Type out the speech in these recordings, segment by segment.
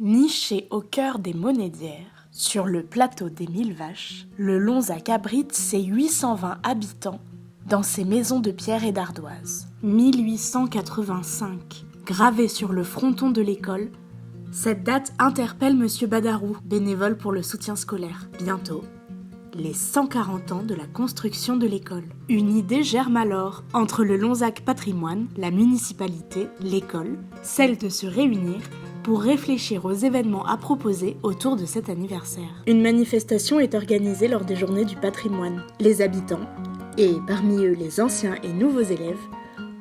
Niché au cœur des Monédières, sur le plateau des Mille Vaches, le Lonzac abrite ses 820 habitants dans ses maisons de pierre et d'ardoise. 1885, gravé sur le fronton de l'école, cette date interpelle Monsieur Badarou, bénévole pour le soutien scolaire. Bientôt, les 140 ans de la construction de l'école. Une idée germe alors entre le Lonzac Patrimoine, la municipalité, l'école, celle de se réunir pour réfléchir aux événements à proposer autour de cet anniversaire. Une manifestation est organisée lors des journées du patrimoine. Les habitants, et parmi eux les anciens et nouveaux élèves,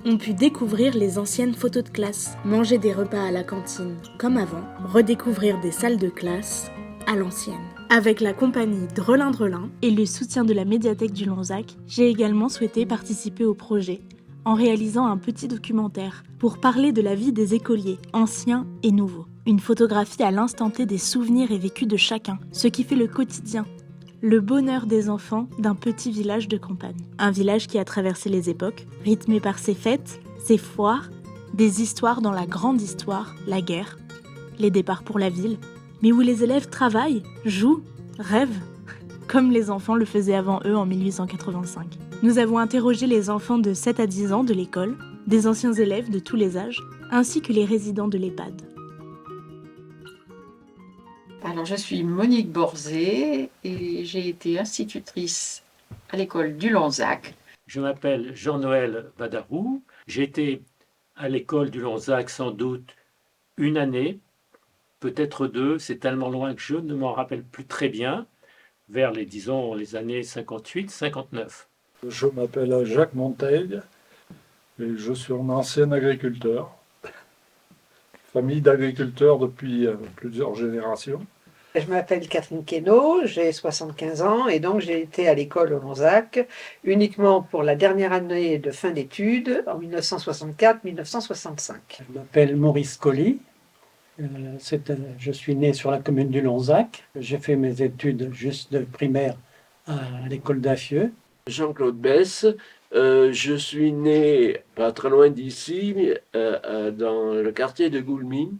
ont pu découvrir les anciennes photos de classe, manger des repas à la cantine comme avant, redécouvrir des salles de classe à l'ancienne. Avec la compagnie Drelin Drelin et le soutien de la médiathèque du Lonzac, j'ai également souhaité participer au projet en réalisant un petit documentaire pour parler de la vie des écoliers, anciens et nouveaux. Une photographie à l'instant T des souvenirs et vécus de chacun, ce qui fait le quotidien, le bonheur des enfants d'un petit village de campagne. Un village qui a traversé les époques, rythmé par ses fêtes, ses foires, des histoires dans la grande histoire, la guerre, les départs pour la ville, mais où les élèves travaillent, jouent, rêvent, comme les enfants le faisaient avant eux en 1885. Nous avons interrogé les enfants de 7 à 10 ans de l'école, des anciens élèves de tous les âges, ainsi que les résidents de l'EHPAD. Alors, je suis Monique Borzé et j'ai été institutrice à l'école du Lonzac. Je m'appelle Jean-Noël Badarou. J'ai été à l'école du Lonzac sans doute une année, peut-être deux, c'est tellement loin que je ne m'en rappelle plus très bien, vers les années 58-59. Je m'appelle Jacques Montaigne et je suis un ancien agriculteur. Famille d'agriculteurs depuis plusieurs générations. Je m'appelle Catherine Queneau, j'ai 75 ans et donc j'ai été à l'école au Lonzac uniquement pour la dernière année de fin d'études en 1964-1965. Je m'appelle Maurice Colly, je suis né sur la commune du Lonzac. J'ai fait mes études juste de primaire à l'école d'Affieux. Jean-Claude Besse, je suis né pas très loin d'ici, dans le quartier de Goulmy,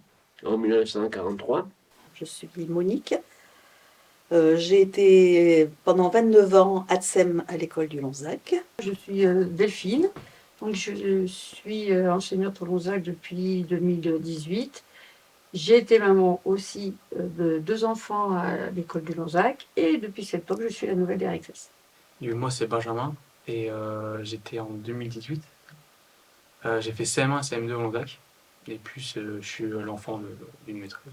en 1943. Je suis Monique. J'ai été pendant 29 ans ATSEM à l'école du Lonzac. Je suis Delphine, donc je suis enseignante au Lonzac depuis 2018. J'ai été maman aussi de 2 enfants à l'école du Lonzac et depuis septembre, je suis la nouvelle directrice. Et moi, c'est Benjamin et j'étais en 2018. J'ai fait CM1 et CM2 au Lonzac et puis je suis l'enfant d'une maîtresse.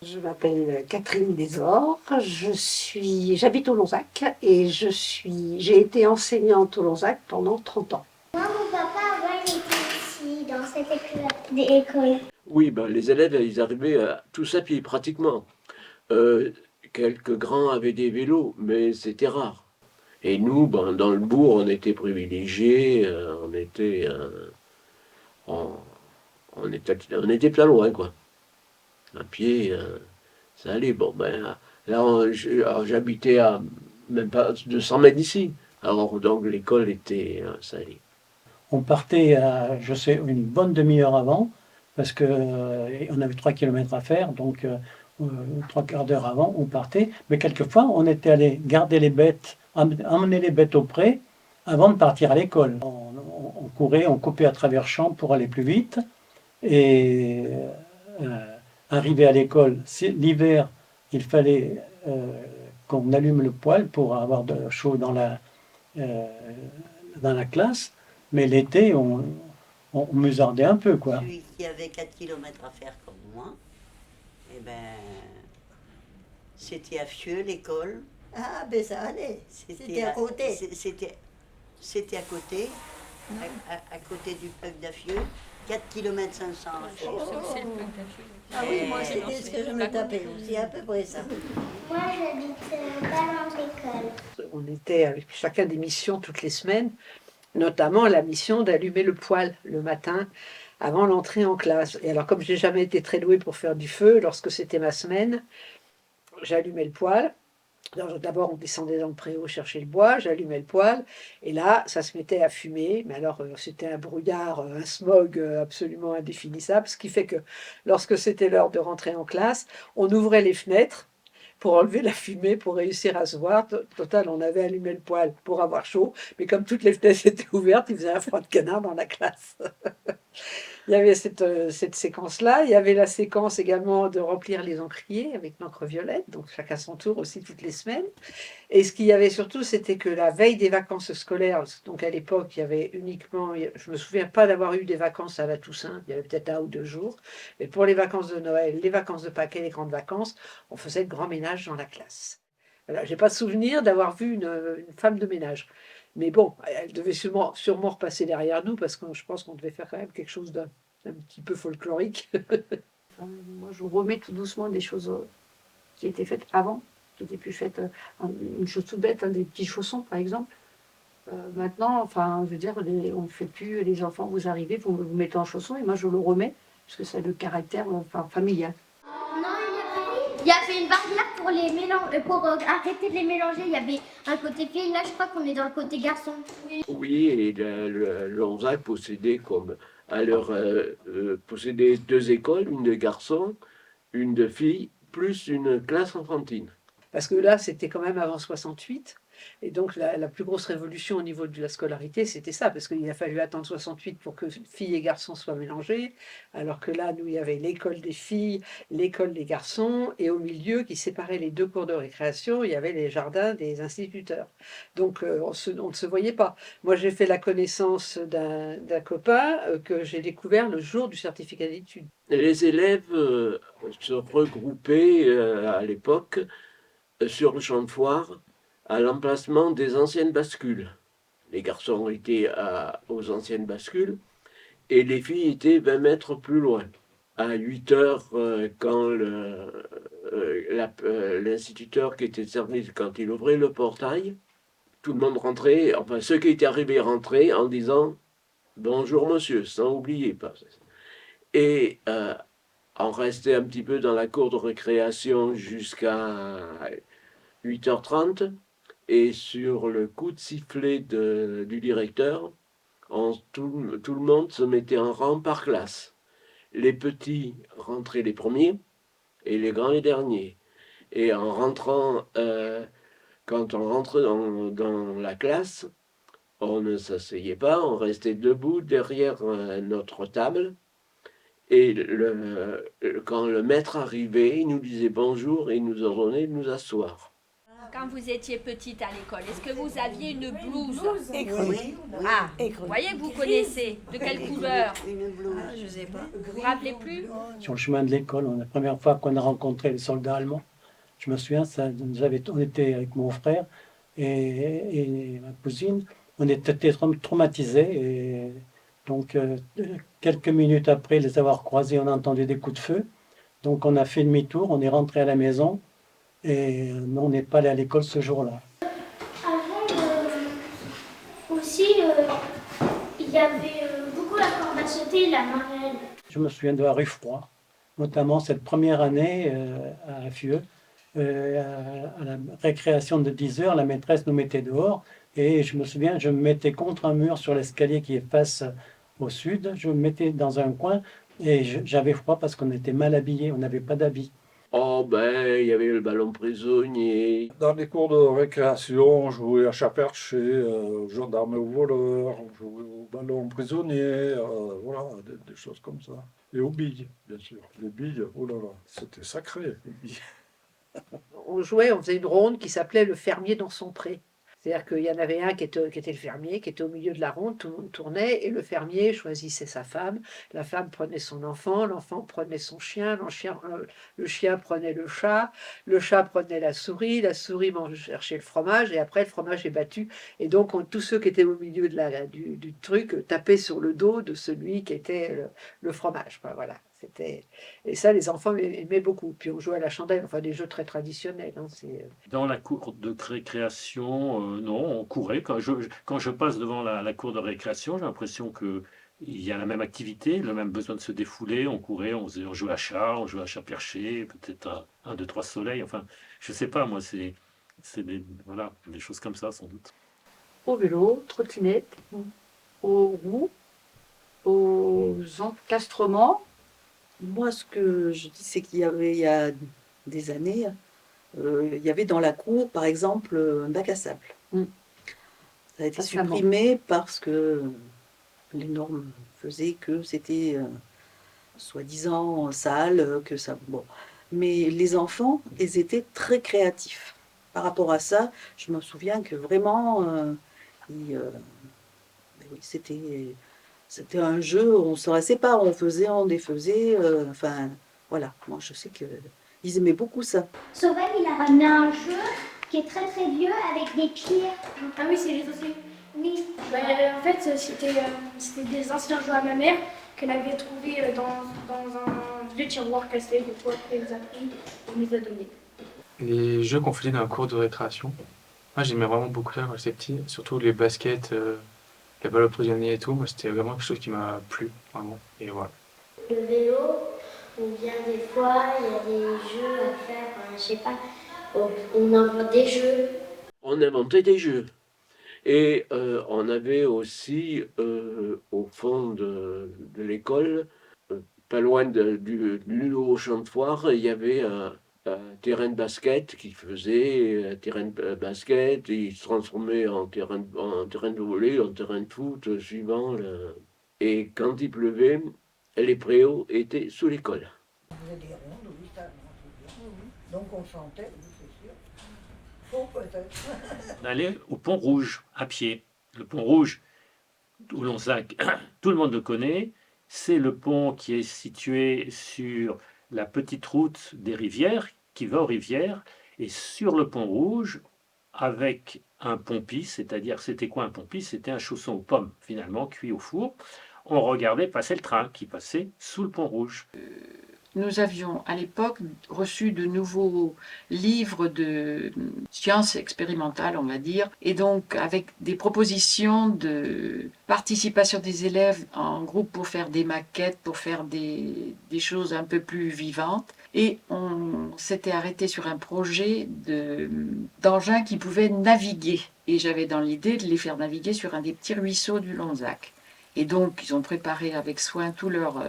Je m'appelle Catherine Desor, j'habite au Lonzac et j'ai été enseignante au Lonzac pendant 30 ans. Moi, mon papa, avant, il était ici, dans cette école. Oui, les élèves, ils arrivaient tous à pied, pratiquement. Quelques grands avaient des vélos, mais c'était rare. Et nous, dans le bourg, on était privilégiés, on était pas loin, quoi. À pied, ça allait. Là, j'habitais à même pas 200 mètres d'ici. Alors, donc, l'école était... ça allait. On partait, une bonne demi-heure avant, parce qu'on avait 3 kilomètres à faire, donc 3 quarts d'heure avant, on partait. Mais quelquefois, on était allé garder les bêtes, emmener les bêtes au pré, avant de partir à l'école. On courait, on coupait à travers champs pour aller plus vite. Et... arrivé à l'école, l'hiver, il fallait qu'on allume le poêle pour avoir de chaud dans la classe, mais l'été, on musardait un peu, quoi. Celui qui avait 4 km à faire comme moi, c'était à Fieux, l'école. Ah, ben ça allait, c'était à côté. C'était à côté, à côté du Puck d'Affieux. 4 km 500 à faire. Ah oui, moi c'était ce que je me tapais aussi, à peu près ça. Moi, j'habite pas loin de l'école. On était avec chacun des missions toutes les semaines, notamment la mission d'allumer le poêle le matin avant l'entrée en classe. Et alors, comme je n'ai jamais été très douée pour faire du feu, lorsque c'était ma semaine, j'allumais le poêle Alors, d'abord, on descendait dans le préau chercher le bois, j'allumais le poêle, et là, ça se mettait à fumer. Mais alors, c'était un brouillard, un smog absolument indéfinissable, ce qui fait que lorsque c'était l'heure de rentrer en classe, on ouvrait les fenêtres pour enlever la fumée, pour réussir à se voir. Total, on avait allumé le poêle pour avoir chaud, mais comme toutes les fenêtres étaient ouvertes, il faisait un froid de canard dans la classe. Il y avait cette séquence-là. Il y avait la séquence également de remplir les encriers avec l'encre violette, donc chacun son tour aussi toutes les semaines. Et ce qu'il y avait surtout, c'était que la veille des vacances scolaires, donc à l'époque, il y avait uniquement, je me souviens pas d'avoir eu des vacances à la Toussaint, il y avait peut-être 1 ou 2 jours, mais pour les vacances de Noël, les vacances de Pâques et les grandes vacances, on faisait le grand ménage dans la classe. Voilà, j'ai pas de souvenir d'avoir vu une femme de ménage. Mais bon, elle devait sûrement repasser derrière nous parce que je pense qu'on devait faire quand même quelque chose d'un petit peu folklorique. Moi, je remets tout doucement des choses qui étaient faites avant, qui étaient plus faites. Une chose toute bête, des petits chaussons, par exemple. Maintenant, enfin, je veux dire, on ne fait plus, les enfants, vous arrivez, vous mettez en chaussons, et moi, je le remets, parce que c'est le caractère familial. Il y avait une barrière pour les mélanger, pour arrêter de les mélanger. Il y avait un côté fille. Là, je crois qu'on est dans le côté garçon. Oui, et le Lonzac possédait possédait 2 écoles, une de garçons, une de filles, plus une classe enfantine. Parce que là, c'était quand même avant 68. Et donc, la plus grosse révolution au niveau de la scolarité, c'était ça, parce qu'il a fallu attendre 68 pour que filles et garçons soient mélangés, alors que là, nous, il y avait l'école des filles, l'école des garçons, et au milieu, qui séparait les 2 cours de récréation, il y avait les jardins des instituteurs. Donc, on ne se voyait pas. Moi, j'ai fait la connaissance d'un copain que j'ai découvert le jour du certificat d'études. Les élèves se regroupaient à l'époque sur le champ de foire à l'emplacement des anciennes bascules. Les garçons étaient aux anciennes bascules et les filles étaient 20 mètres plus loin. À 8 heures, quand l'instituteur qui était de service, quand il ouvrait le portail, tout le monde rentrait, enfin ceux qui étaient arrivés rentraient en disant « Bonjour monsieur », sans oublier pas. Et on restait un petit peu dans la cour de récréation jusqu'à 8h30. Et sur le coup de sifflet du directeur, tout le monde se mettait en rang par classe. Les petits rentraient les premiers et les grands les derniers. Et en rentrant, quand on rentrait dans la classe, on ne s'asseyait pas, on restait debout derrière notre table. Et quand le maître arrivait, il nous disait bonjour et il nous ordonnait de nous asseoir. Quand vous étiez petite à l'école, est-ce que vous aviez une blouse Écrue. Ah, vous voyez que vous connaissez. De quelle couleur? Une blouse. Je sais pas. Vous vous rappelez plus? Sur le chemin de l'école, la première fois qu'on a rencontré les soldats allemands, je me souviens, on était avec mon frère et ma cousine, on était traumatisés. Et donc, quelques minutes après les avoir croisés, on a entendu des coups de feu. Donc, on a fait demi-tour, on est rentré à la maison. Et on n'est pas allé à l'école ce jour-là. Avant, aussi, il y avait beaucoup la corde à sauter et la marelle. Je me souviens de la rue Froid, notamment cette première année à Fieux. À la récréation de 10 heures, la maîtresse nous mettait dehors. Et je me souviens, je me mettais contre un mur sur l'escalier qui est face au sud. Je me mettais dans un coin et j'avais froid parce qu'on était mal habillés, on n'avait pas d'habits. Oh ben, il y avait le ballon prisonnier. Dans les cours de récréation, on jouait à chat perché, aux gendarmes et aux voleurs, on jouait au ballon prisonnier, voilà, des choses comme ça. Et aux billes, bien sûr. Les billes, oh là là, c'était sacré, les billes. On jouait, on faisait une ronde qui s'appelait le fermier dans son pré. C'est-à-dire qu'il y en avait un qui était le fermier, qui était au milieu de la ronde, tout le monde tournait, et le fermier choisissait sa femme, la femme prenait son enfant, l'enfant prenait son chien, le chien prenait le chat prenait la souris cherchait le fromage, et après le fromage est battu, et donc tous ceux qui étaient au milieu du truc tapaient sur le dos de celui qui était le fromage. Enfin, voilà. Et ça, les enfants aimaient beaucoup. Puis on jouait à la chandelle, enfin des jeux très traditionnels. Hein, Dans la cour de récréation, non, on courait. Quand je passe devant la cour de récréation, j'ai l'impression qu'il y a la même activité, le même besoin de se défouler. On courait, on jouait à chat perché, peut-être à 1, 2, 3 soleils. Enfin, je sais pas, moi, C'est voilà, des choses comme ça, sans doute. Au vélo, trottinette, aux roues, aux encastrements. Moi, ce que je dis, c'est qu'il y avait, il y a des années, il y avait dans la cour, par exemple, un bac à sable. Mm. Ça a été Récemment. supprimé parce que les normes faisaient que c'était soi-disant sale, que ça. Bon. Mais les enfants, ils étaient très créatifs. Par rapport à ça, je me souviens que vraiment, oui, c'était un jeu, on ne se restait pas, on faisait, on défaisait. Enfin, voilà, moi je sais qu'ils aimaient beaucoup ça. Sauveur, il a ramené un jeu qui est très très vieux avec des pieds. Ah oui, c'est les aussi. Oui. En fait, c'était des anciens jeux à ma mère qu'elle avait trouvés dans un vieux tiroir cassé. Du coup, après, elle les a pris et nous a donnés. Les jeux qu'on faisait dans un cours de récréation, moi j'aimais vraiment beaucoup ça quand j'étais petit, surtout les baskets, les balles au prisonnier et tout. Moi c'était vraiment quelque chose qui m'a plu, vraiment. Et voilà. Le vélo, ou bien des fois, il y a des jeux à faire, je sais pas, on invente des jeux. On inventait des jeux. Et on avait aussi, au fond de l'école, pas loin du nouveau champ de foire, il y avait un terrain de basket qui faisait un terrain de basket, et il se transformait en terrain de volley, en terrain de foot, suivant. Et quand il pleuvait, les préaux étaient sous l'école. On faisait des rondes, oui, ça, donc on chantait, oui, c'est sûr. Faux peut-être. On allait au Pont Rouge, à pied. Le Pont Rouge, Toulonzac, tout le monde le connaît. C'est le pont qui est situé sur la petite route des rivières, qui va aux rivières. Et sur le Pont Rouge, avec un pont-pisse, c'est-à-dire, c'était quoi un pont-pisse? C'était un chausson aux pommes, finalement, cuit au four. On regardait passer le train qui passait sous le Pont Rouge. Nous avions à l'époque reçu de nouveaux livres de sciences expérimentales, on va dire, et donc avec des propositions de participation des élèves en groupe pour faire des maquettes, pour faire des choses un peu plus vivantes. Et on s'était arrêté sur un projet d'engins qui pouvaient naviguer. Et j'avais dans l'idée de les faire naviguer sur un des petits ruisseaux du Lonzac. Et donc, ils ont préparé avec soin tout leur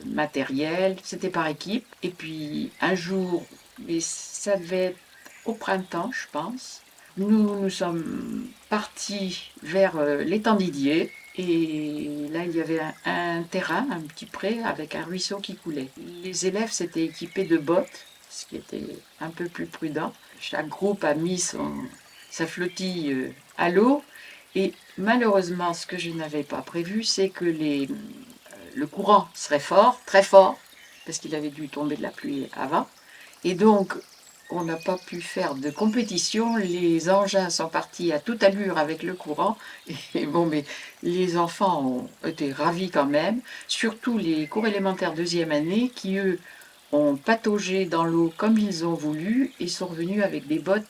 matériel. C'était par équipe. Et puis, un jour, mais ça devait être au printemps, je pense, nous sommes partis vers l'étang Didier. Et là, il y avait un terrain, un petit pré, avec un ruisseau qui coulait. Les élèves s'étaient équipés de bottes, ce qui était un peu plus prudent. Chaque groupe a mis sa flottille à l'eau. Et malheureusement, ce que je n'avais pas prévu, c'est que le courant serait fort, très fort, parce qu'il avait dû tomber de la pluie avant. Et donc, on n'a pas pu faire de compétition. Les engins sont partis à toute allure avec le courant. Et bon, mais les enfants ont été ravis quand même, surtout les cours élémentaires deuxième année qui, eux, ont pataugé dans l'eau comme ils ont voulu et sont revenus avec des bottes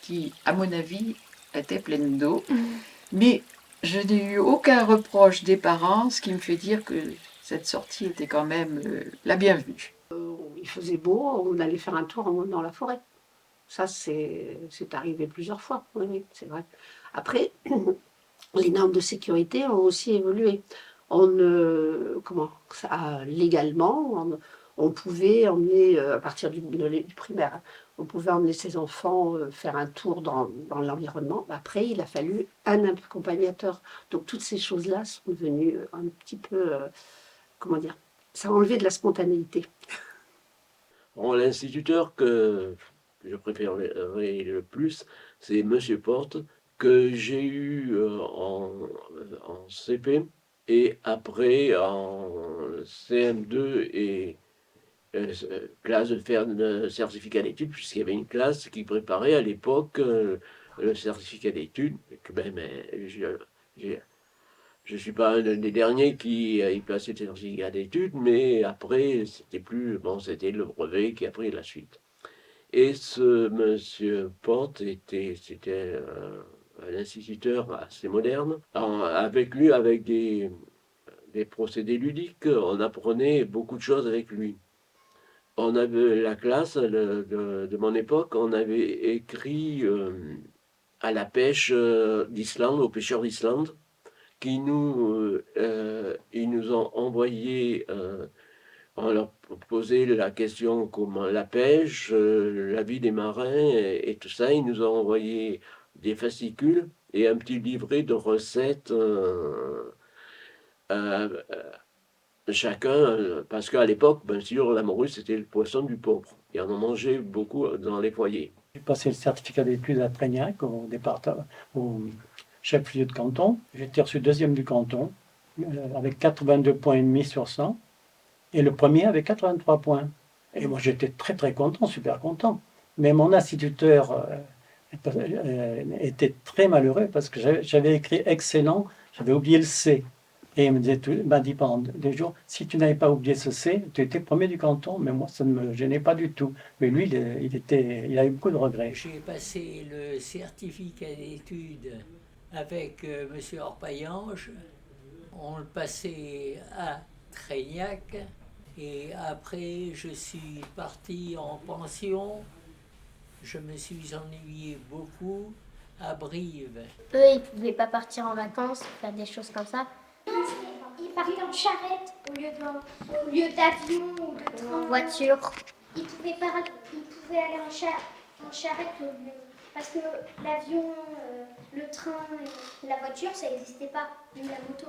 qui, à mon avis, étaient pleines d'eau. Mais je n'ai eu aucun reproche des parents, ce qui me fait dire que cette sortie était quand même la bienvenue. Il faisait beau, on allait faire un tour dans la forêt. Ça, c'est arrivé plusieurs fois, oui, c'est vrai. Après, les normes de sécurité ont aussi évolué. Légalement, on pouvait emmener, à partir du primaire, on pouvait emmener ses enfants faire un tour dans l'environnement. Après, il a fallu un accompagnateur. Donc, toutes ces choses-là sont devenues un petit peu, ça a enlevé de la spontanéité. Bon, l'instituteur que je préférerais le plus, c'est Monsieur Porte, que j'ai eu en CP et après en CM2 et classe de faire un certificat d'études, puisqu'il y avait une classe qui préparait à l'époque le certificat d'études. Je ne suis pas un des derniers qui a passé le certificat d'études, mais après, c'était le brevet qui a pris la suite. Et ce monsieur Porte c'était un instituteur assez moderne. Avec lui, avec des procédés ludiques, on apprenait beaucoup de choses avec lui. on avait la classe de mon époque, on avait écrit à la pêche d'Islande, aux pêcheurs d'Islande, ils nous ont envoyé, on leur posait la question comment la pêche, la vie des marins et tout ça. Ils nous ont envoyé des fascicules et un petit livret de recettes euh, chacun, parce qu'à l'époque, bien sûr, la morue, c'était le poisson du pauvre. Et on en mangeait beaucoup dans les foyers. J'ai passé le certificat d'études à Trégnac, au chef-lieu de canton. J'ai été reçu deuxième du canton, avec 82 points et demi sur 100. Et le premier avec 83 points. Et moi, j'étais très, très content, super content. Mais mon instituteur était très malheureux parce que j'avais écrit excellent, j'avais oublié le C. Et il m'a dit pendant des jours, si tu n'avais pas oublié ce C, tu étais premier du canton, mais moi, ça ne me gênait pas du tout. Mais lui, il a eu beaucoup de regrets. J'ai passé le certificat d'études avec M. Orpaillange. On le passait à Trégnac. Et après, je suis parti en pension. Je me suis ennuyé beaucoup à Brive. Eux, ils ne pouvaient pas partir en vacances, faire des choses comme ça. Ils partaient en charrette au lieu d'avion ou de train. En voiture. Ils pouvaient aller en charrette parce que l'avion, le train et la voiture, ça n'existait pas, ni la moto.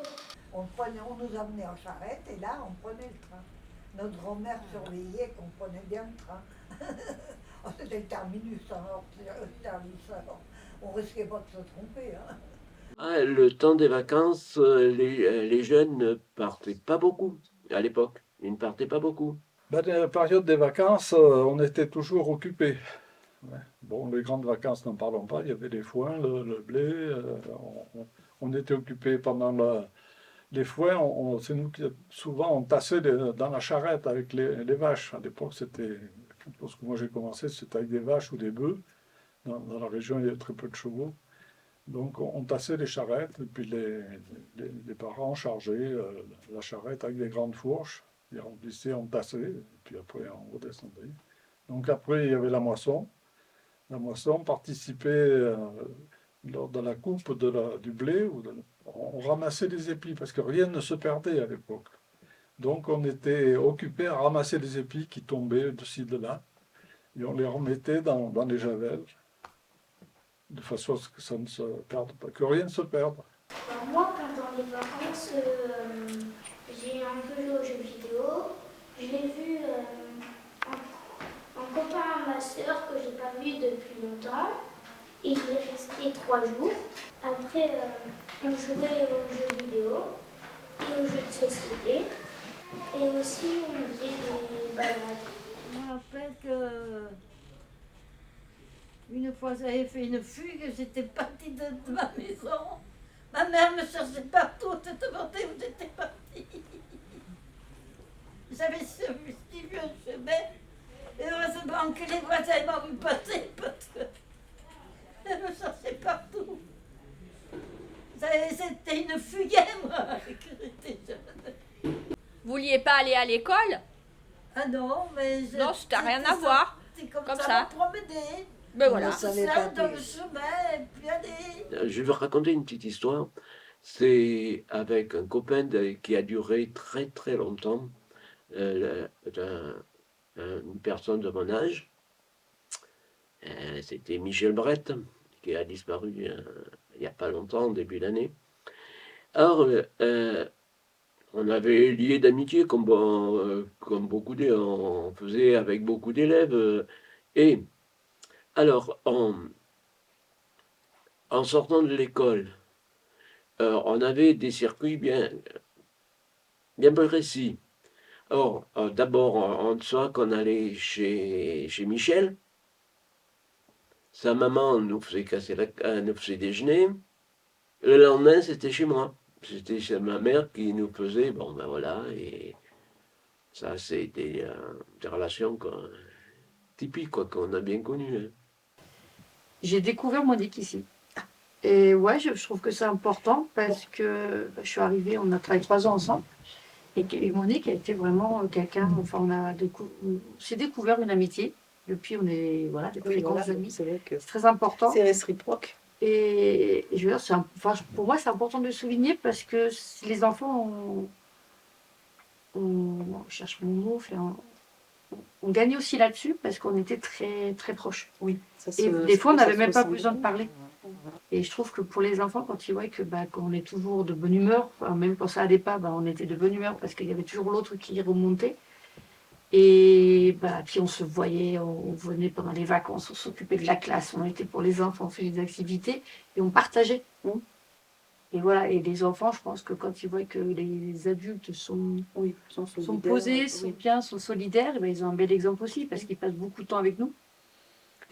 On nous amenait en charrette et là, on prenait le train. Notre grand-mère surveillait qu'on prenait bien le train. C'était le terminus, on risquait pas de se tromper. Hein. Ah, le temps des vacances, les jeunes ne partaient pas beaucoup à l'époque. Ils ne partaient pas beaucoup. Ben, la période des vacances, on était toujours occupés. Ouais. Bon, les grandes vacances, n'en parlons pas. Il y avait les foins, le blé. On était occupés pendant les foins. C'est nous qui, souvent, on tassait dans la charrette avec les vaches. À l'époque, lorsque moi j'ai commencé, c'était avec des vaches ou des bœufs. Dans la région, il y avait très peu de chevaux. Donc, on tassait les charrettes, et puis les parents chargeaient la charrette avec des grandes fourches. Ils remplissaient, on tassait, et puis après, on redescendait. Donc, après, il y avait la moisson. La moisson participait lors de la coupe du blé. On ramassait les épis, parce que rien ne se perdait à l'époque. Donc, on était occupé à ramasser les épis qui tombaient de ci, de là, et on les remettait dans les javelles, de façon à ce que ça ne se perde pas, que rien ne se perde. Alors moi, pendant les vacances, j'ai un peu joué aux jeux vidéo. Je l'ai vu un copain à ma soeur que j'ai pas vu depuis longtemps. Il est resté 3 jours. Après, on jouait aux jeux vidéo et aux jeux de société. Et aussi, on faisait des balades. Je me rappelle que une fois j'avais fait une fugue, j'étais partie de ma maison. Ma mère me cherchait partout, te demandait où j'étais partie. J'avais suivi un chemin, et heureusement que les voisins m'ont vu passer parce qu'elle me cherchait partout. C'était une fugue, moi, que j'étais jeune. Vous vouliez pas aller à l'école? Ah non, mais... Non, ça n'a rien à voir. C'est comme ça. ça. On promenait. Ben voilà. Dans le chemin, et puis aller. Je vais raconter une petite histoire. C'est avec un copain qui a duré très très longtemps, une personne de mon âge. C'était Michel Brett, qui a disparu il n'y a pas longtemps, début d'année. Alors, on avait lié d'amitié, comme beaucoup on faisait avec beaucoup d'élèves. Et alors, en sortant de l'école, on avait des circuits bien précis. Or, d'abord, on soit qu'on allait chez Michel. Sa maman nous faisait nous faisait déjeuner. Le lendemain, c'était chez moi. C'était chez ma mère qui nous faisait, bon ben voilà, et ça c'est des relations typiques qu'on a bien connues. Hein. J'ai découvert Monique ici. Et ouais, je trouve que c'est important parce que je suis arrivée, on a travaillé 3 ans ensemble. Et Monique a été vraiment quelqu'un, enfin on s'est découvert une amitié. Depuis, on est voilà, des très grands amis. C'est vrai que C'est très important. c'est réciproque. Et je veux dire, pour moi, c'est important de le souligner parce que les enfants, on cherche mon mot, on gagnait aussi là-dessus parce qu'on était très, très proches. Oui. Et des fois, on n'avait même pas besoin de parler. Et je trouve que pour les enfants, quand ils voient que qu'on est toujours de bonne humeur, enfin, même quand ça allait pas, on était de bonne humeur parce qu'il y avait toujours l'autre qui remontait. Et puis on se voyait, on venait pendant les vacances, on s'occupait de la classe, on était pour les enfants, on faisait des activités et on partageait. Et voilà, et les enfants, je pense que quand ils voient que les adultes sont posés, sont bien, sont solidaires, ils ont un bel exemple aussi parce qu'ils passent beaucoup de temps avec nous.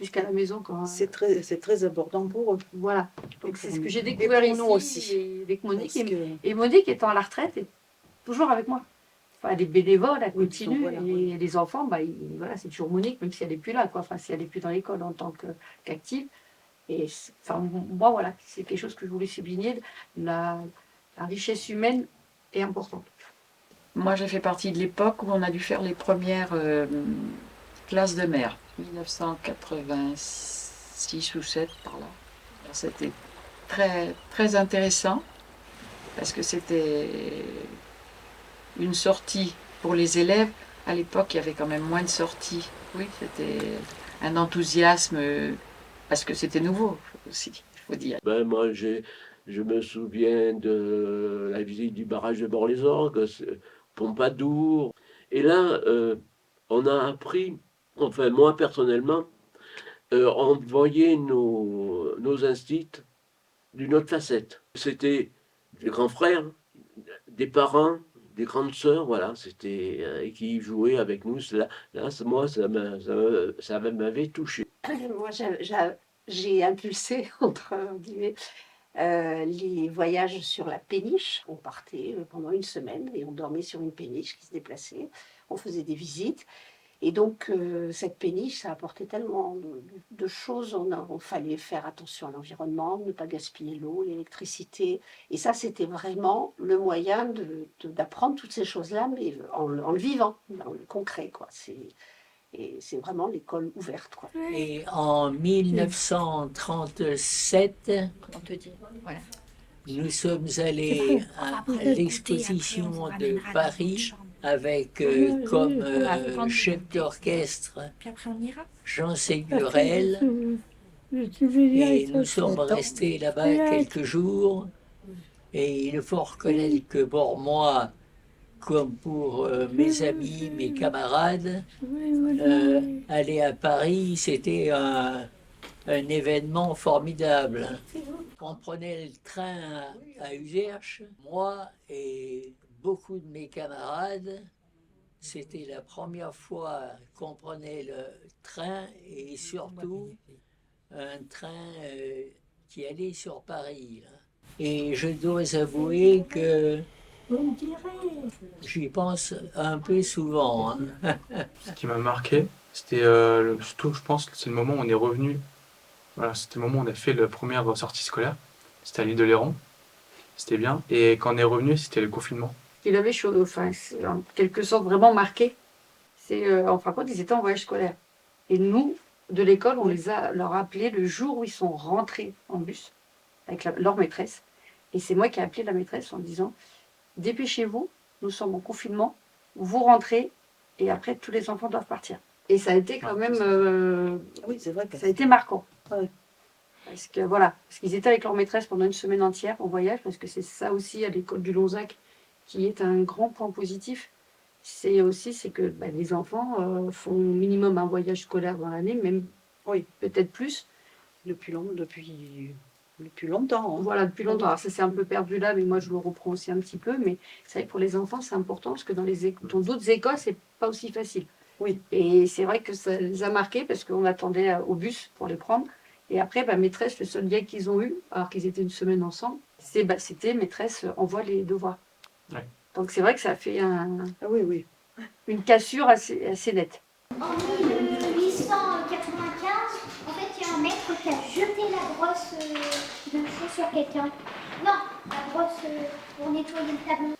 Jusqu'à la maison quand c'est très important pour eux. Voilà. Donc c'est ce que j'ai découvert ici nous aussi. et avec Monique. Et Monique étant à la retraite est toujours avec moi. Enfin, les bénévoles, elle continue. Et les enfants, voilà, c'est toujours Monique, même si elle n'est plus là, quoi. Enfin, si elle n'est plus dans l'école en tant qu'active. Et moi, voilà, c'est quelque chose que je voulais souligner. La richesse humaine est importante. Moi, j'ai fait partie de l'époque où on a dû faire les premières classes de mère. 1986 ou 7 par là. C'était très, très intéressant parce que c'était une sortie pour les élèves. À l'époque, il y avait quand même moins de sorties. Oui, c'était un enthousiasme parce que c'était nouveau aussi, il faut dire. Moi, je me souviens de la visite du barrage de Bord-les-Orgues, Pompadour. Et là, on a appris, enfin moi personnellement, on voyait nos instits d'une autre facette. C'était des grands frères, des parents, des grandes sœurs, voilà, c'était qui jouaient avec nous. Moi, ça m'avait touché. Moi, j'ai impulsé, entre guillemets, les voyages sur la péniche. On partait pendant une semaine et on dormait sur une péniche qui se déplaçait. On faisait des visites. Et donc, cette péniche, ça apportait tellement de choses. On fallait faire attention à l'environnement, ne pas gaspiller l'eau, l'électricité. Et ça, c'était vraiment le moyen d'apprendre toutes ces choses-là, mais en le vivant, dans le concret, quoi. Et c'est vraiment l'école ouverte, quoi. Et en 1937, On te dit, voilà. nous sommes allés à l'exposition de Paris avec comme chef d'orchestre Jean Ségurel. Et nous sommes restés là-bas quelques jours. Et il faut reconnaître que pour moi, comme pour mes amis, mes camarades, aller à Paris, c'était un événement formidable. On prenait le train à Userche, moi et beaucoup de mes camarades. C'était la première fois qu'on prenait le train et surtout un train qui allait sur Paris. Et je dois avouer que j'y pense un peu souvent. Ce qui m'a marqué, c'était surtout, je pense, c'est le moment où on est revenu. Voilà, c'était le moment où on a fait la première sortie scolaire. C'était à l'île de Léron. C'était bien. Et quand on est revenu, c'était le confinement. Il avait en quelque sorte vraiment marqué. En fin de compte, ils étaient en voyage scolaire. Et nous, de l'école, on leur a appelé le jour où ils sont rentrés en bus avec leur maîtresse. Et c'est moi qui ai appelé la maîtresse en disant « Dépêchez-vous, nous sommes en confinement, vous rentrez et après tous les enfants doivent partir. » Et ça a été quand même... oui, c'est vrai. Ça a été marquant. Ouais. Parce qu'ils étaient avec leur maîtresse pendant une semaine entière en voyage, parce que c'est ça aussi à l'école du Lonzac qui est un grand point positif. C'est que les enfants font au minimum un voyage scolaire dans l'année, même peut-être plus. Depuis longtemps. Hein. Voilà, depuis longtemps. Alors ça s'est un peu perdu là, mais moi je le reprends aussi un petit peu. Mais c'est vrai que pour les enfants, c'est important, parce que dans d'autres écoles, c'est pas aussi facile. Oui. Et c'est vrai que ça les a marqués, parce qu'on attendait au bus pour les prendre. Et après, maîtresse, le seul lien qu'ils ont eu, alors qu'ils étaient une semaine ensemble, c'était maîtresse envoie les devoirs. Ouais. Donc c'est vrai que ça a fait une cassure assez nette. En 1895, en fait, il y a un maître qui a jeté la brosse de cheveux sur quelqu'un. Non, la brosse pour nettoyer le tableau.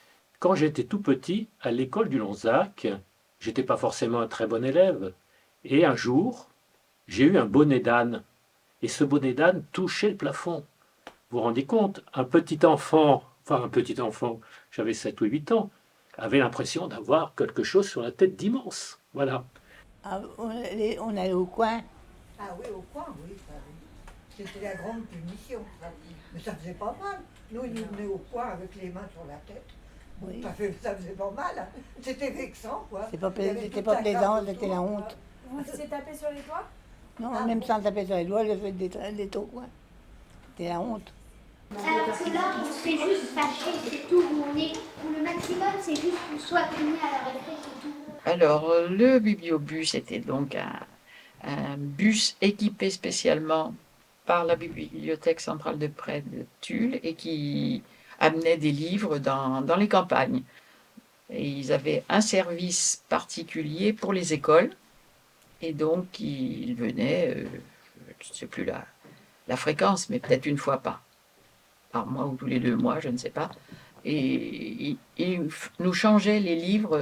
Quand j'étais tout petit, à l'école du Lonzac, j'étais pas forcément un très bon élève. Et un jour, j'ai eu un bonnet d'âne. Et ce bonnet d'âne touchait le plafond. Vous vous rendez compte, un petit enfant, j'avais 7 ou 8 ans, avait l'impression d'avoir quelque chose sur la tête d'immense. Voilà. Ah, on allait au coin. Ah oui, au coin, oui, ça oui. C'était la grande punition. Ça. Mais ça faisait pas mal. Nous, ils nous venaient au coin avec les mains sur la tête. Bon, oui. Ça faisait pas mal. Hein. C'était vexant, quoi. C'était pas plaisant, c'était la honte. Vous vous faisiez taper sur les doigts? Non, même sans taper sur les doigts, je faisais des taux, quoi. C'était la honte. Alors que là, on se fait juste fâcher, c'est tout. Où le maximum, c'est juste qu'on soit puni à la récré, c'est tout. Alors, le bibliobus était donc un bus équipé spécialement par la Bibliothèque centrale de prêt de Tulle et qui amenait des livres dans les campagnes. Et ils avaient un service particulier pour les écoles. Et donc, ils venaient, je ne sais plus la fréquence, mais peut-être une fois par mois ou tous les 2 mois, je ne sais pas. Et ils nous changeaient les livres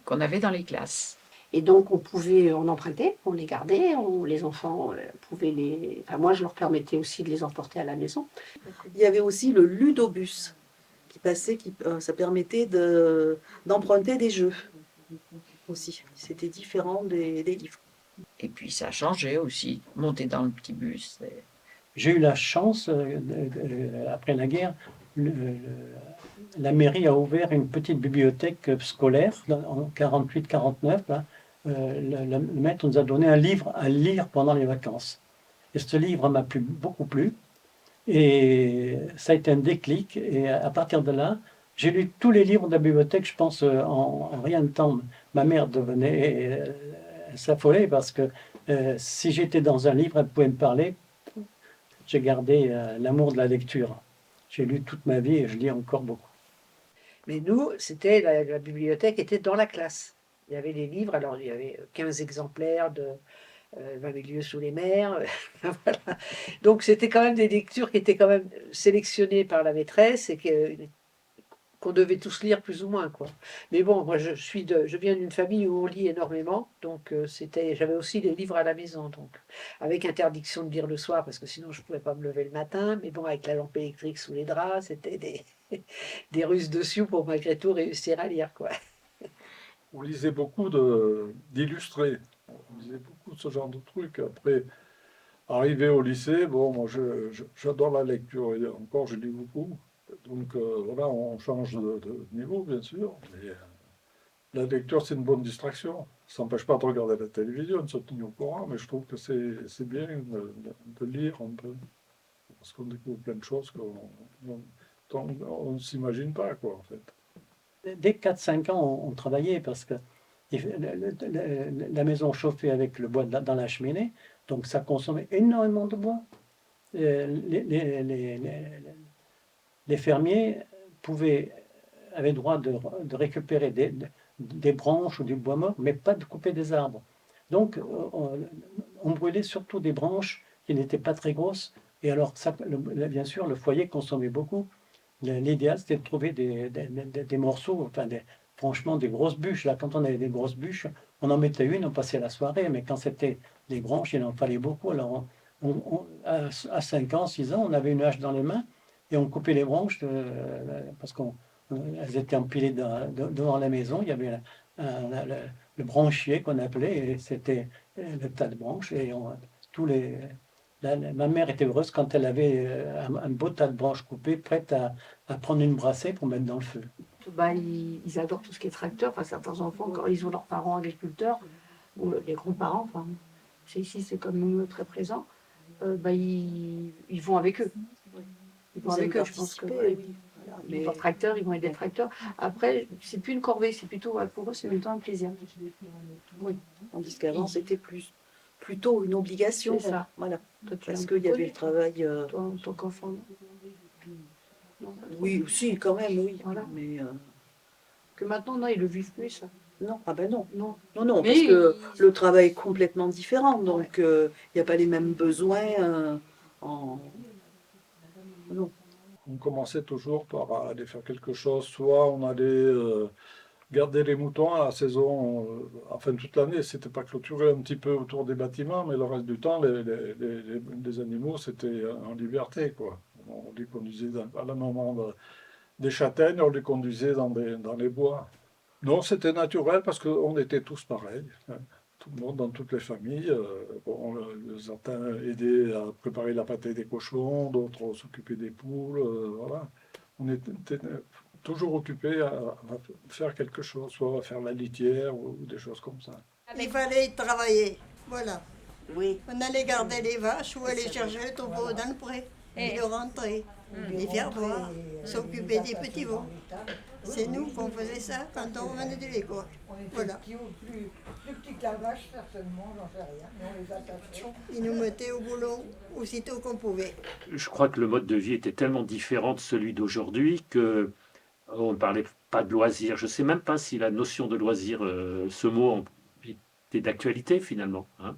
qu'on avait dans les classes. Et donc on empruntait, on les gardait, les enfants pouvaient les... Enfin moi je leur permettais aussi de les emporter à la maison. Il y avait aussi le ludobus qui passait, ça permettait d'emprunter des jeux aussi. C'était différent des livres. Et puis ça changeait aussi, monter dans le petit bus. J'ai eu la chance, après la guerre, la mairie a ouvert une petite bibliothèque scolaire en 48-49. Le maître nous a donné un livre à lire pendant les vacances. Et ce livre m'a beaucoup plu. Et ça a été un déclic. Et à partir de là, j'ai lu tous les livres de la bibliothèque, je pense, en rien de temps. Ma mère devenait s'affolait parce que si j'étais dans un livre, elle pouvait me parler. J'ai gardé l'amour de la lecture. J'ai lu toute ma vie et je lis encore beaucoup. Mais nous, c'était la bibliothèque était dans la classe. Il y avait les livres, alors il y avait 15 exemplaires de 20 000 lieues sous les mers. Voilà. Donc c'était quand même des lectures qui étaient quand même sélectionnées par la maîtresse et qu'on devait tous lire plus ou moins, quoi. Mais bon, moi je viens d'une famille où on lit énormément, donc j'avais aussi des livres à la maison, donc avec interdiction de lire le soir parce que sinon je pouvais pas me lever le matin. Mais bon, avec la lampe électrique sous les draps, c'était des ruses dessus pour malgré tout réussir à lire, quoi. On lisait beaucoup d'illustrés. On lisait beaucoup de ce genre de trucs. Après, arrivé au lycée, bon, moi j'adore la lecture et encore je lis beaucoup. Donc voilà, on change de niveau, bien sûr. Mais la lecture, c'est une bonne distraction. Ça n'empêche pas de regarder la télévision, de se tenir au courant, mais je trouve que c'est bien de lire un peu. Parce qu'on découvre plein de choses qu'on ne s'imagine pas, quoi, en fait. Dès 4-5 ans, on travaillait parce que la maison chauffait avec le bois dans la cheminée, donc ça consommait énormément de bois. Les fermiers avaient droit de récupérer des branches ou du bois mort, mais pas de couper des arbres. Donc, on brûlait surtout des branches qui n'étaient pas très grosses. Et alors, bien sûr, le foyer consommait beaucoup. L'idéal, c'était de trouver des morceaux, enfin, franchement, des grosses bûches. Là, quand on avait des grosses bûches, on en mettait une, on passait la soirée. Mais quand c'était des branches, il en fallait beaucoup. Alors, à 5 ans, 6 ans, on avait une hache dans les mains et on coupait les branches parce qu'elles étaient empilées devant la maison. Il y avait le branchier qu'on appelait, et c'était le tas de branches. Et ma mère était heureuse quand elle avait un beau tas de branches coupées, prête à prendre une brassée pour mettre dans le feu. Ils adorent tout ce qui est tracteur. Enfin, certains enfants, quand ils ont leurs parents agriculteurs, ou les grands-parents, enfin, ici c'est comme nous très présent, ils vont avec eux. Ils vont avec eux, je pense que les tracteurs, ils vont être des tracteurs. Après, c'est plus une corvée, c'est plutôt, pour eux, c'est en même temps un plaisir. Oui, tandis qu'avant, c'était plutôt une obligation. C'est ça. Voilà. Parce qu'il y avait le travail. Toi, en tant qu'enfant. Oui, aussi, quand même, oui. Voilà. Mais que maintenant, non, ils le vivent plus, ça. Non, ah ben non. Non, parce que le travail est complètement différent. Donc, il n'y a pas les mêmes besoins. Non. On commençait toujours par aller faire quelque chose. Soit on allait garder les moutons à la saison, enfin toute l'année, c'était pas clôturé un petit peu autour des bâtiments, mais le reste du temps, les animaux, c'était en liberté, quoi. On les conduisait à la moment des châtaignes, on les conduisait dans les bois. Non, c'était naturel parce qu'on était tous pareils, hein. Tout le monde, dans toutes les familles. Bon, certains aidaient à préparer la pâtée des cochons, d'autres s'occupaient des poules, voilà. On était toujours occupés à faire quelque chose, soit à faire la litière ou des choses comme ça. Il fallait travailler, voilà. Oui. On allait garder les vaches ou aller chercher le taureau dans le pré et le rentrer, les faire boire, s'occuper des petits veaux. C'est nous qu'on faisait ça quand on revenait de l'école. Voilà. Plus petit que la vache, certainement, j'en sais rien, mais on les attachait. Ils nous mettaient au boulot aussitôt qu'on pouvait. Je crois que le mode de vie était tellement différent de celui d'aujourd'hui que on ne parlait pas de loisirs. Je ne sais même pas si la notion de loisir, ce mot était d'actualité finalement, hein.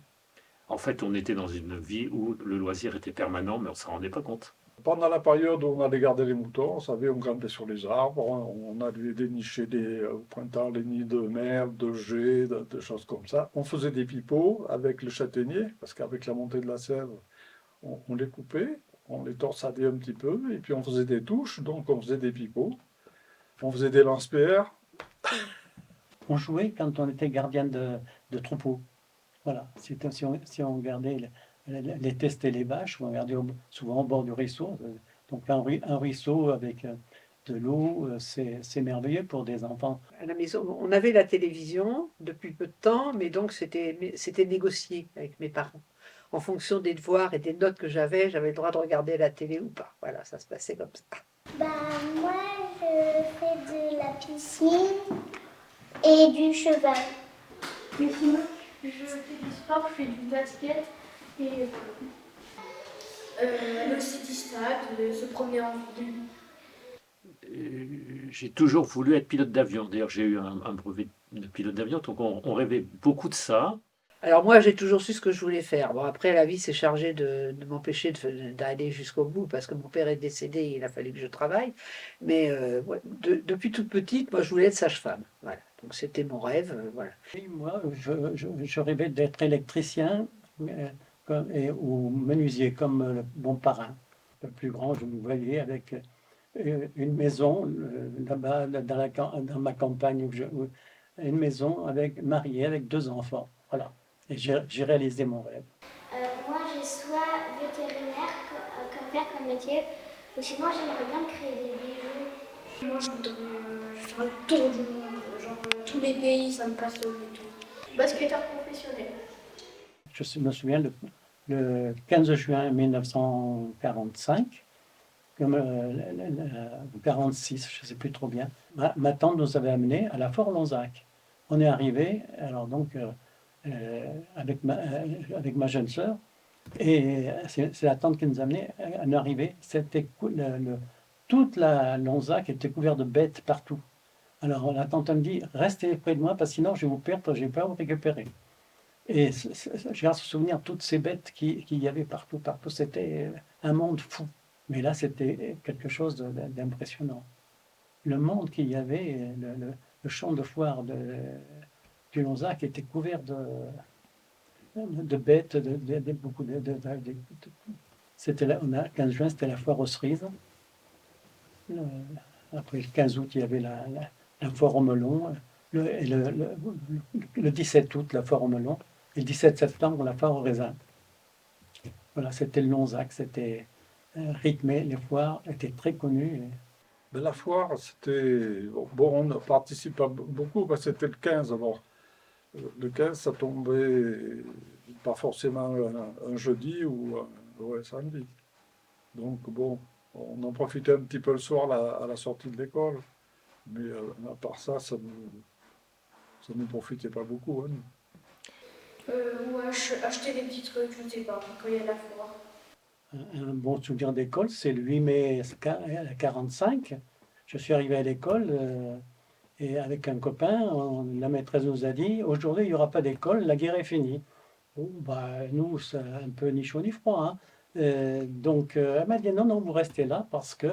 En fait, on était dans une vie où le loisir était permanent, mais on ne s'en rendait pas compte. Pendant la période où on allait garder les moutons, on savait, on grimpait sur les arbres, on allait dénicher au printemps les nids de merle, de geais, de choses comme ça. On faisait des pipeaux avec le châtaignier, parce qu'avec la montée de la sève, on les coupait, on les torsadait un petit peu, et puis on faisait des touches, donc on faisait des pipeaux. On faisait des lance-pierres. On jouait quand on était gardien de troupeau. Voilà, si on gardait les tests et les vaches, on regardait souvent au bord du ruisseau. Donc un ruisseau avec de l'eau, c'est merveilleux pour des enfants. À la maison, on avait la télévision depuis peu de temps, mais donc c'était négocié avec mes parents. En fonction des devoirs et des notes que j'avais le droit de regarder la télé ou pas. Voilà, ça se passait comme ça. Moi, je fais de la piscine et du cheval. Mais sinon, je fais du sport, je fais du basket et aller aussi du stade, se promener en ville. J'ai toujours voulu être pilote d'avion. D'ailleurs, j'ai eu un brevet de pilote d'avion, donc on rêvait beaucoup de ça. Alors moi, j'ai toujours su ce que je voulais faire. Bon, après, la vie s'est chargée de m'empêcher d'aller jusqu'au bout, parce que mon père est décédé, il a fallu que je travaille. Mais depuis toute petite, moi, je voulais être sage-femme. Voilà. Donc c'était mon rêve. Voilà. Et moi, je rêvais d'être électricien ou menuisier, comme le bon parrain. Le plus grand, je me voyais avec une maison là-bas, dans ma campagne, une maison mariée avec 2 enfants. Voilà. Et j'ai réalisé mon rêve. Moi, j'ai soit vétérinaire comme faire comme métier, ou sinon j'aimerais bien créer des bijoux. Moi, je voudrais faire le tour du monde, genre tous les pays, ça me passe au tout. Basketteur professionnel. Je me souviens, le 15 juin 1945, comme 46, je ne sais plus trop bien, ma tante nous avait amenés à la Fort-Lonzac. On est arrivé, alors donc avec ma jeune sœur, et c'est la tante qui nous a amenés. On est arrivé, c'était toute la Lonzac était couverte de bêtes partout. Alors la tante me dit, restez près de moi, parce que sinon je vais vous perdre, je ne vais pas vous récupérer. Et j'ai à se souvenir toutes ces bêtes qu'il y avait partout. C'était un monde fou. Mais là, c'était quelque chose d'impressionnant. Le monde qu'il y avait, le champ de foire du Lonzac était couvert de bêtes, beaucoup c'était là, 15 juin, c'était la foire aux cerises. Après le 15 août, il y avait la foire au melon. Le 17 août, la foire au melon. Et le 17 septembre, la foire au raisin. Voilà, c'était le Lonzac, c'était rythmé, les foires étaient très connues. Mais la foire, c'était... Bon, on participe pas beaucoup, parce que c'était le 15 alors. Le 15, ça tombait pas forcément un jeudi ou un samedi. Donc bon, on en profitait un petit peu le soir à la sortie de l'école. Mais à part ça, ça nous profitait pas beaucoup, hein. Ou acheter des petits trucs, je ne sais pas, quand il y a la foire. Un bon souvenir d'école, c'est le 8 mai 1945. Je suis arrivé à l'école et avec un copain, la maîtresse nous a dit « Aujourd'hui, il n'y aura pas d'école, la guerre est finie. » Bon, nous, c'est un peu ni chaud ni froid, hein. Donc, elle m'a dit « Non, vous restez là parce que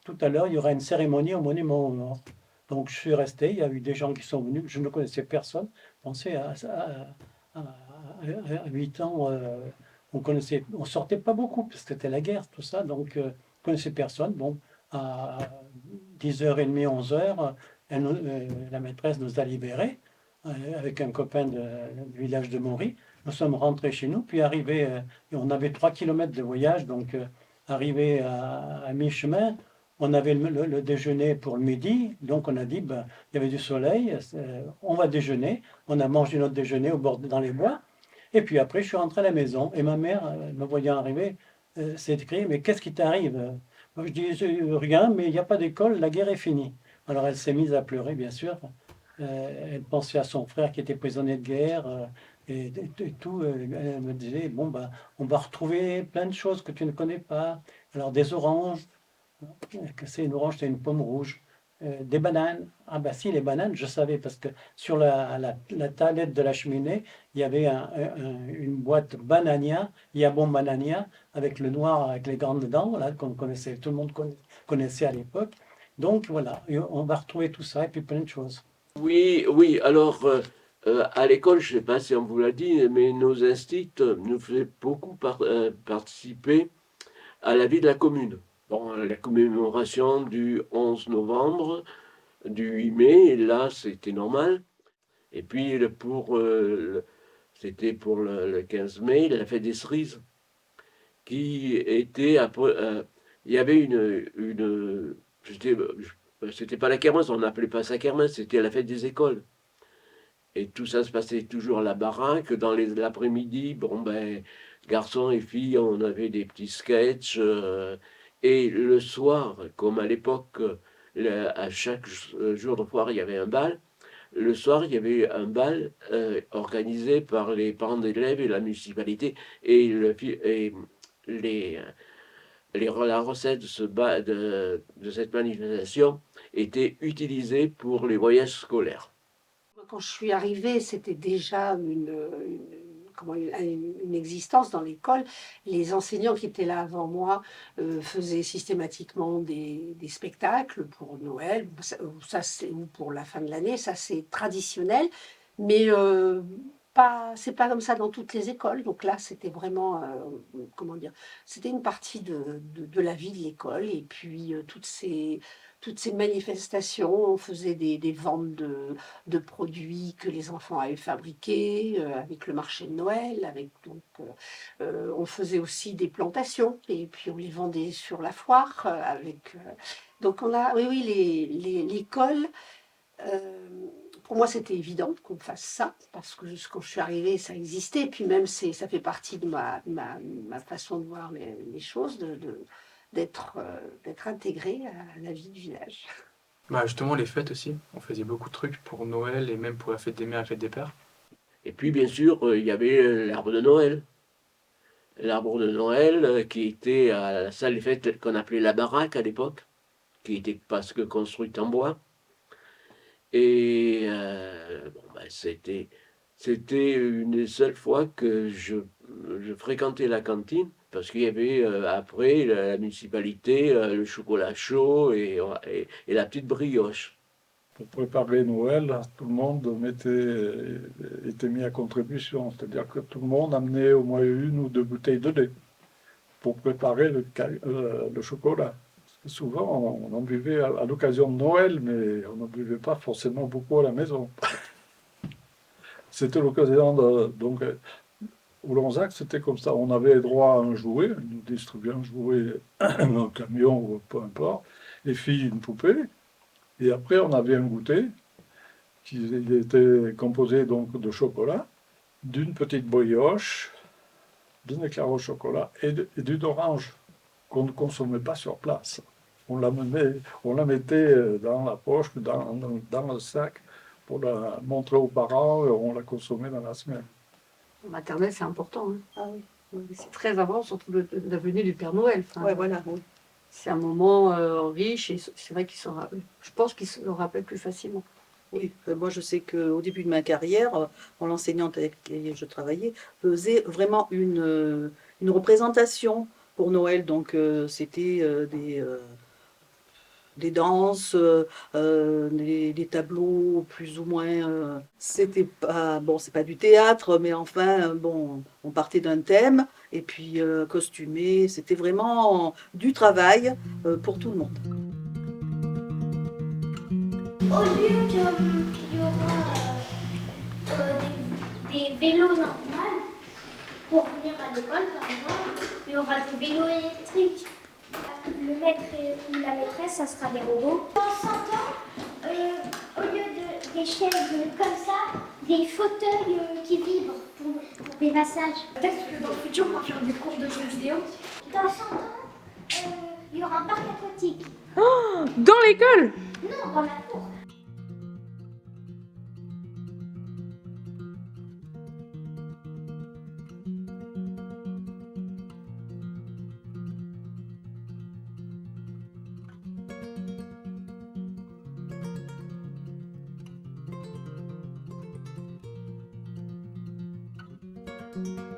tout à l'heure, il y aura une cérémonie au monument aux morts. Donc je suis resté, il y a eu des gens qui sont venus, je ne connaissais personne. Pensez à 8 ans, on sortait pas beaucoup, parce que c'était la guerre, tout ça, donc on ne connaissait personne. Bon, à 10h30, 11h, la maîtresse nous a libérés, avec un copain du village de Maury. Nous sommes rentrés chez nous, puis arrivés, on avait 3 kilomètres de voyage, donc arrivé à mi-chemin, on avait le déjeuner pour le midi, donc on a dit, ben, il y avait du soleil, on va déjeuner. On a mangé notre déjeuner au bord, dans les bois. Et puis après, je suis rentré à la maison. Et ma mère, me voyant arriver, s'est écriée, mais qu'est-ce qui t'arrive? Moi, je dis, rien, mais il n'y a pas d'école, la guerre est finie. Alors elle s'est mise à pleurer, bien sûr. Elle pensait à son frère qui était prisonnier de guerre. Et tout, elle me disait, bon, ben, on va retrouver plein de choses que tu ne connais pas. Alors des oranges. Que c'est une orange, c'est une pomme rouge. Des bananes. Ah bah si, les bananes, je savais, parce que sur la tablette de la cheminée, il y avait une boîte Banania, Yabon Banania, avec le noir, avec les grandes dents, là, qu'on connaissait, tout le monde connaissait à l'époque. Donc voilà, et on va retrouver tout ça, et puis plein de choses. Oui, oui, alors à l'école, je ne sais pas si on vous l'a dit, mais nos instituts nous faisaient beaucoup participer à la vie de la commune. Bon, la commémoration du 11 novembre, du 8 mai, là, c'était normal. Et puis, c'était pour le 15 mai, la fête des cerises, qui était après. Il y avait c'était pas la kermesse, on n'appelait pas ça kermesse, c'était la fête des écoles. Et tout ça se passait toujours à la baraque. Dans l'après-midi, bon, ben, garçons et filles, on avait des petits sketchs. Et le soir, comme à l'époque, à chaque jour de foire, il y avait un bal. Le soir, il y avait un bal organisé par les parents d'élèves et la municipalité. Et, la recette de cette manifestation était utilisée pour les voyages scolaires. Quand je suis arrivée, c'était déjà une existence dans l'école. Les enseignants qui étaient là avant moi faisaient systématiquement des spectacles pour Noël, ou pour la fin de l'année, ça c'est traditionnel, mais c'est pas comme ça dans toutes les écoles. Donc là, c'était vraiment, c'était une partie de la vie de l'école. Et puis toutes ces manifestations, on faisait des ventes de produits que les enfants avaient fabriqués, avec le marché de Noël, on faisait aussi des plantations, et puis on les vendait sur la foire. Donc l'école, pour moi c'était évident qu'on fasse ça, parce que quand je suis arrivée, ça existait, et puis même ça fait partie de ma façon de voir les choses, d'être intégré à la vie du village. Bah justement, les fêtes aussi. On faisait beaucoup de trucs pour Noël et même pour la fête des mères et la fête des pères. Et puis, bien sûr, il y avait l'arbre de Noël. L'arbre de Noël qui était à la salle des fêtes qu'on appelait la baraque à l'époque, qui était parce que construite en bois. Et c'était une des seules fois que je fréquentais la cantine, parce qu'il y avait après la municipalité, le chocolat chaud et la petite brioche. Pour préparer Noël, tout le monde était mis à contribution, c'est-à-dire que tout le monde amenait au moins 1 ou 2 bouteilles de lait pour préparer le chocolat. Parce que souvent, on en buvait à l'occasion de Noël, mais on n'en buvait pas forcément beaucoup à la maison. C'était l'occasion donc au Lonzac, c'était comme ça. On avait droit à un jouet, nous distribuaient un jouet, un camion ou peu importe, les filles une poupée. Et après, on avait un goûter qui était composé donc de chocolat, d'une petite brioche, d'un éclair au chocolat et d'une orange qu'on ne consommait pas sur place. On la mettait dans la poche, dans le sac, pour la montrer aux parents, on la consommait dans la semaine. En maternelle, c'est important. Hein. Ah oui. C'est très important, surtout la venue du Père Noël. Ouais, voilà. C'est un moment riche et c'est vrai je pense qu'il se le rappelle plus facilement. Oui, moi je sais qu'au début de ma carrière, l'enseignante avec qui je travaillais faisait vraiment une représentation pour Noël. Donc c'était des danses, des tableaux plus ou moins. C'était pas bon, c'est pas du théâtre, mais enfin bon, on partait d'un thème et puis costumé. C'était vraiment du travail pour tout le monde. Au lieu qu'il y aura des vélos normaux pour venir à l'école, par exemple, il y aura des vélos électriques. Le maître ou la maîtresse, ça sera des robots. Dans 100 ans, au lieu des chaises comme ça, des fauteuils qui vibrent pour des massages. Peut-être que dans le futur, on va faire des cours de jeux vidéo. Dans 100 ans, il y aura un parc aquatique. Oh, dans l'école? Non, dans la cour. Thank you.